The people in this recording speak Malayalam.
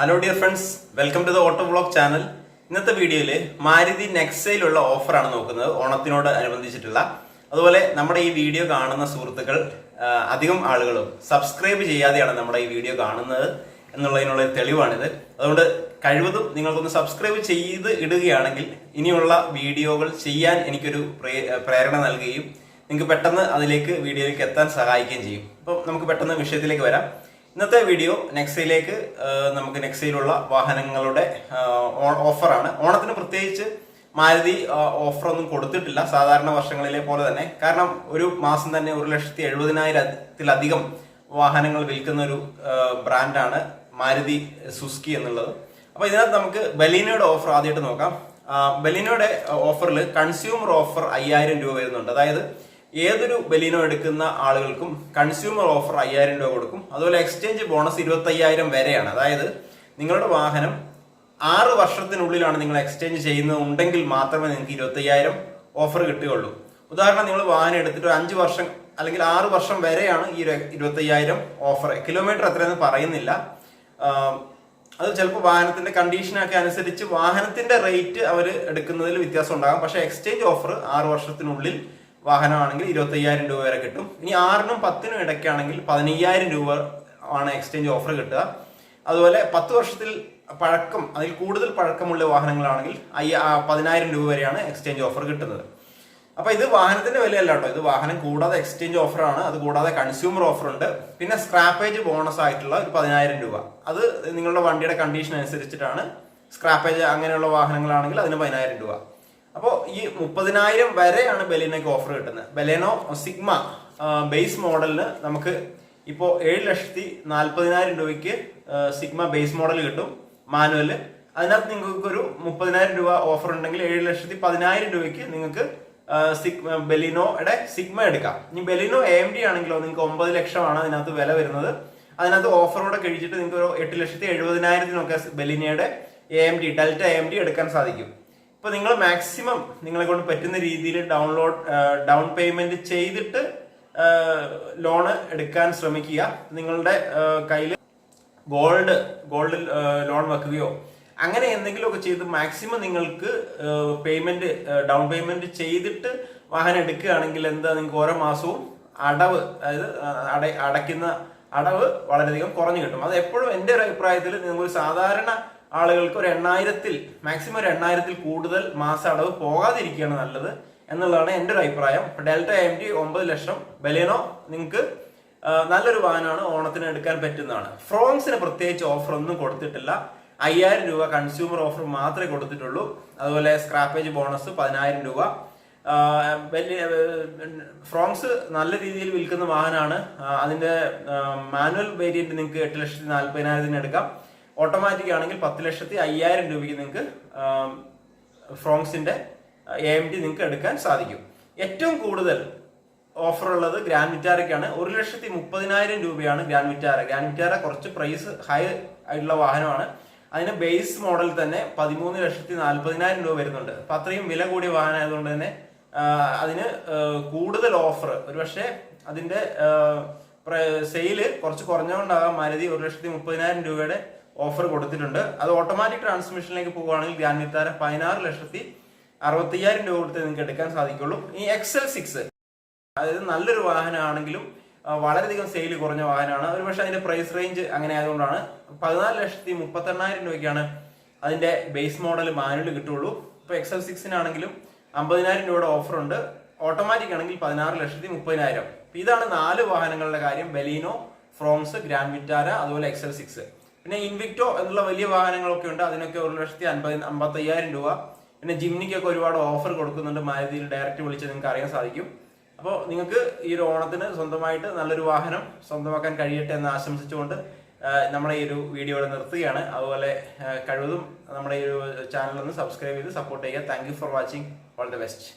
Hello dear friends, welcome to the auto vlog channel. ഇന്നത്തെ വീഡിയോയിൽ മാരുതി നെക്സയിലുള്ള ഓഫറാണ് നോക്കുന്നത്, ഓണത്തിനോട് അനുബന്ധിച്ചിട്ടുള്ള. അതുപോലെ നമ്മുടെ ഈ വീഡിയോ കാണുന്ന സുഹൃത്തുക്കൾ അധികം ആളുകളും സബ്സ്ക്രൈബ് ചെയ്യാതെയാണ് നമ്മുടെ ഈ വീഡിയോ കാണുന്നത് എന്നുള്ളതിനുള്ള തെളിവാണിത്. അതുകൊണ്ട് കഴിവതും നിങ്ങൾക്കൊന്ന് സബ്സ്ക്രൈബ് ചെയ്ത് ഇടുകയാണെങ്കിൽ ഇനിയുള്ള വീഡിയോകൾ ചെയ്യാൻ എനിക്കൊരു പ്രേരണ നൽകുകയും നിങ്ങൾക്ക് പെട്ടെന്ന് അതിലേക്ക് വീഡിയോയിലേക്ക് എത്താൻ സഹായിക്കുകയും ചെയ്യും. അപ്പം നമുക്ക് പെട്ടെന്ന് വിഷയത്തിലേക്ക് വരാം. ഇന്നത്തെ വീഡിയോ നെക്സയിലേക്ക് നമുക്ക് നെക്സയിലുള്ള വാഹനങ്ങളുടെ ഓഫറാണ്. ഓണത്തിന് പ്രത്യേകിച്ച് മാരുതി ഓഫറൊന്നും കൊടുത്തിട്ടില്ല സാധാരണ വർഷങ്ങളിലെ പോലെ തന്നെ. കാരണം ഒരു മാസം തന്നെ 1,70,000-ത്തിലധികം വാഹനങ്ങൾ വിൽക്കുന്ന ഒരു ബ്രാൻഡാണ് മാരുതി സുസുക്കി എന്നുള്ളത്. അപ്പൊ ഇതിനകത്ത് നമുക്ക് ബലീനോയുടെ ഓഫർ ആദ്യമായിട്ട് നോക്കാം. ബലീനോയുടെ ഓഫറിൽ കൺസ്യൂമർ ഓഫർ 5,000 രൂപ വരുന്നുണ്ട്. അതായത് ഏതൊരു ബലീനോ എടുക്കുന്ന ആളുകൾക്കും കൺസ്യൂമർ ഓഫർ 5,000 രൂപ കൊടുക്കും. അതുപോലെ എക്സ്ചേഞ്ച് ബോണസ് 25,000 വരെയാണ്. അതായത് നിങ്ങളുടെ വാഹനം 6 വർഷത്തിനുള്ളിലാണ് നിങ്ങൾ എക്സ്ചേഞ്ച് ചെയ്യുന്നതുണ്ടെങ്കിൽ മാത്രമേ നിങ്ങൾക്ക് 25,000 ഓഫർ കിട്ടുകയുള്ളൂ. ഉദാഹരണം, നിങ്ങൾ വാഹനം എടുത്തിട്ട് 5 വർഷം അല്ലെങ്കിൽ 6 വർഷം വരെയാണ് ഈ 25,000 ഓഫർ. കിലോമീറ്റർ എത്രയെന്ന് പറയുന്നില്ല. അത് ചിലപ്പോൾ വാഹനത്തിന്റെ കണ്ടീഷനൊക്കെ അനുസരിച്ച് വാഹനത്തിന്റെ റേറ്റ് അവർ എടുക്കുന്നതിൽ വ്യത്യാസം ഉണ്ടാകും. പക്ഷേ എക്സ്ചേഞ്ച് ഓഫർ 6 വർഷത്തിനുള്ളിൽ വാഹനമാണെങ്കിൽ 25,000 രൂപ വരെ കിട്ടും. ഇനി 6-നും 10-നും ഇടയ്ക്കാണെങ്കിൽ 15,000 രൂപ ആണ് എക്സ്ചേഞ്ച് ഓഫർ കിട്ടുക. അതുപോലെ 10 വർഷത്തിൽ പഴക്കം, അതിൽ കൂടുതൽ പഴക്കമുള്ള വാഹനങ്ങളാണെങ്കിൽ 10,000 രൂപ വരെയാണ് എക്സ്ചേഞ്ച് ഓഫർ കിട്ടുന്നത്. അപ്പൊ ഇത് വാഹനത്തിന്റെ വിലയല്ല കേട്ടോ, ഇത് വാഹനം കൂടാതെ എക്സ്ചേഞ്ച് ഓഫറാണ്. അത് കൂടാതെ കൺസ്യൂമർ ഓഫർ ഉണ്ട്. പിന്നെ സ്ക്രാപ്പേജ് ബോണസ് ആയിട്ടുള്ള ഒരു 10,000 രൂപ. അത് നിങ്ങളുടെ വണ്ടിയുടെ കണ്ടീഷൻ അനുസരിച്ചിട്ടാണ്. സ്ക്രാപ്പേജ് അങ്ങനെയുള്ള വാഹനങ്ങളാണെങ്കിൽ അതിന് 10,000 രൂപ. അപ്പോൾ ഈ 30,000 വരെയാണ് ബലേനോയ്ക്ക് ഓഫർ കിട്ടുന്നത്. ബലേനോ സിഗ്മ ബേസ് മോഡലിന് നമുക്ക് ഇപ്പോൾ 7,40,000 രൂപയ്ക്ക് സിഗ്മ ബേസ് മോഡൽ കിട്ടും, മാനുവല്. അതിനകത്ത് നിങ്ങൾക്ക് ഒരു 30,000 രൂപ ഓഫർ ഉണ്ടെങ്കിൽ 7,10,000 രൂപയ്ക്ക് നിങ്ങൾക്ക് ബലീനോയുടെ സിഗ്മ എടുക്കാം. ഇനി ബലീനോ AMD ആണെങ്കിലോ നിങ്ങൾക്ക് 9 ലക്ഷമാണ് അതിനകത്ത് വില വരുന്നത്. അതിനകത്ത് ഓഫറോടെ കഴിച്ചിട്ട് നിങ്ങൾക്ക് ഒരു 8,70,000-നൊക്കെ ബലീനയുടെ AMD ഡെൽറ്റ AMD എടുക്കാൻ സാധിക്കും. ഇപ്പൊ നിങ്ങൾ മാക്സിമം നിങ്ങളെ കൊണ്ട് പറ്റുന്ന രീതിയിൽ ഡൗൺ പേയ്മെന്റ് ചെയ്തിട്ട് ലോണ് എടുക്കാൻ ശ്രമിക്കുക. നിങ്ങളുടെ കയ്യിൽ ഗോൾഡ് ലോൺ വെക്കുകയോ അങ്ങനെ എന്തെങ്കിലുമൊക്കെ ചെയ്ത് മാക്സിമം നിങ്ങൾക്ക് ഡൗൺ പേയ്മെന്റ് ചെയ്തിട്ട് വാഹനം എടുക്കുകയാണെങ്കിൽ എന്താ, നിങ്ങൾക്ക് ഓരോ മാസവും അടവ്, അതായത് അടയ്ക്കുന്ന അടവ് വളരെയധികം കുറഞ്ഞു കിട്ടും. അത് എപ്പോഴും എൻ്റെ ഒരു അഭിപ്രായത്തിൽ നിങ്ങൾ സാധാരണ ആളുകൾക്ക് ഒരു 8,000-ൽ മാക്സിമം ഒരു 8,000-ൽ കൂടുതൽ മാസ അടവ് പോകാതിരിക്കുകയാണ് നല്ലത് എന്നുള്ളതാണ് എൻ്റെ ഒരു അഭിപ്രായം. ഡെൽറ്റ AMD 9 ലക്ഷം ബലേനോ നിങ്ങൾക്ക് നല്ലൊരു വാഹനമാണ്, ഓണത്തിന് എടുക്കാൻ പറ്റുന്നതാണ്. ഫ്രോങ്സിന് പ്രത്യേകിച്ച് ഓഫർ ഒന്നും കൊടുത്തിട്ടില്ല. 5,000 രൂപ കൺസ്യൂമർ ഓഫർ മാത്രമേ കൊടുത്തിട്ടുള്ളൂ. അതുപോലെ സ്ക്രാപ്പേജ് ബോണസ് 10,000 രൂപ. ഫ്രോങ്സ് നല്ല രീതിയിൽ വിൽക്കുന്ന വാഹനമാണ്. അതിന്റെ മാനുവൽ വേരിയന്റ് നിങ്ങൾക്ക് 8,40,000-ന് എടുക്കാം. ഓട്ടോമാറ്റിക് ആണെങ്കിൽ 10,05,000 രൂപയ്ക്ക് നിങ്ങൾക്ക് ഫ്രോങ്സിന്റെ AMD നിങ്ങൾക്ക് എടുക്കാൻ സാധിക്കും. ഏറ്റവും കൂടുതൽ ഓഫർ ഉള്ളത് ഗ്രാൻഡ് വിറ്റാരയ്ക്കാണ്. 1,30,000 രൂപയാണ് ഗ്രാൻഡ് വിറ്റാര കുറച്ച് പ്രൈസ് ഹൈ ആയിട്ടുള്ള വാഹനമാണ്. അതിന് ബേസ് മോഡൽ തന്നെ 13,40,000 രൂപ വരുന്നുണ്ട്. അപ്പൊ അത്രയും വില കൂടിയ വാഹനം ആയതുകൊണ്ട് തന്നെ അതിന് കൂടുതൽ ഓഫർ, ഒരുപക്ഷെ അതിന്റെ സെയില് കുറച്ച് കുറഞ്ഞുകൊണ്ടാകാം മാരുതി 1,30,000 രൂപയുടെ ഓഫർ കൊടുത്തിട്ടുണ്ട്. അത് ഓട്ടോമാറ്റിക് ട്രാൻസ്മിഷനിലേക്ക് പോവുകയാണെങ്കിൽ ഗ്രാൻഡ് വിറ്റാര 16,60,000 രൂപ കൊടുത്ത് നിങ്ങൾക്ക് എടുക്കാൻ സാധിക്കുള്ളൂ. ഈ XL6 അതായത് നല്ലൊരു വാഹനമാണെങ്കിലും വളരെയധികം സെയിൽ കുറഞ്ഞ വാഹനമാണ്. ഒരുപക്ഷെ അതിന്റെ പ്രൈസ് റേഞ്ച് അങ്ങനെ ആയതുകൊണ്ടാണ് 14,38,000 രൂപയ്ക്കാണ് അതിന്റെ ബേസ് മോഡൽ മാനുവൽ കിട്ടുള്ളൂ. ഇപ്പൊ XL6-നാണെങ്കിലും 50,000 രൂപയുടെ ഓഫർ ഉണ്ട്. ഓട്ടോമാറ്റിക് ആണെങ്കിൽ 16,30,000. ഇതാണ് 4 വാഹനങ്ങളുടെ കാര്യം: ബലീനോ, ഫ്രോങ്സ്, ഗ്രാൻഡ് വിറ്റാര, അതുപോലെ XL6. പിന്നെ ഇൻവിക്ടോ എന്നുള്ള വലിയ വാഹനങ്ങളൊക്കെ ഉണ്ട്, അതിനൊക്കെ 1,55,000 രൂപ. പിന്നെ ജിംനിക്കൊക്കെ ഒരുപാട് ഓഫർ കൊടുക്കുന്നുണ്ട്. മാരുതിയിൽ ഡയറക്റ്റ് വിളിച്ച് നിങ്ങൾക്ക് അറിയാൻ സാധിക്കും. അപ്പോൾ നിങ്ങൾക്ക് ഈ ഒരു ഓണത്തിന് സ്വന്തമായിട്ട് നല്ലൊരു വാഹനം സ്വന്തമാക്കാൻ കഴിയട്ടെ എന്ന് ആശംസിച്ചുകൊണ്ട് നമ്മുടെ ഈ ഒരു വീഡിയോ ഇവിടെ നിർത്തുകയാണ്. അതുപോലെ കഴിവതും നമ്മുടെ ഈ ഒരു ചാനൽ ഒന്ന് സബ്സ്ക്രൈബ് ചെയ്ത് സപ്പോർട്ട് ചെയ്യുക. Thank you for watching. All the best.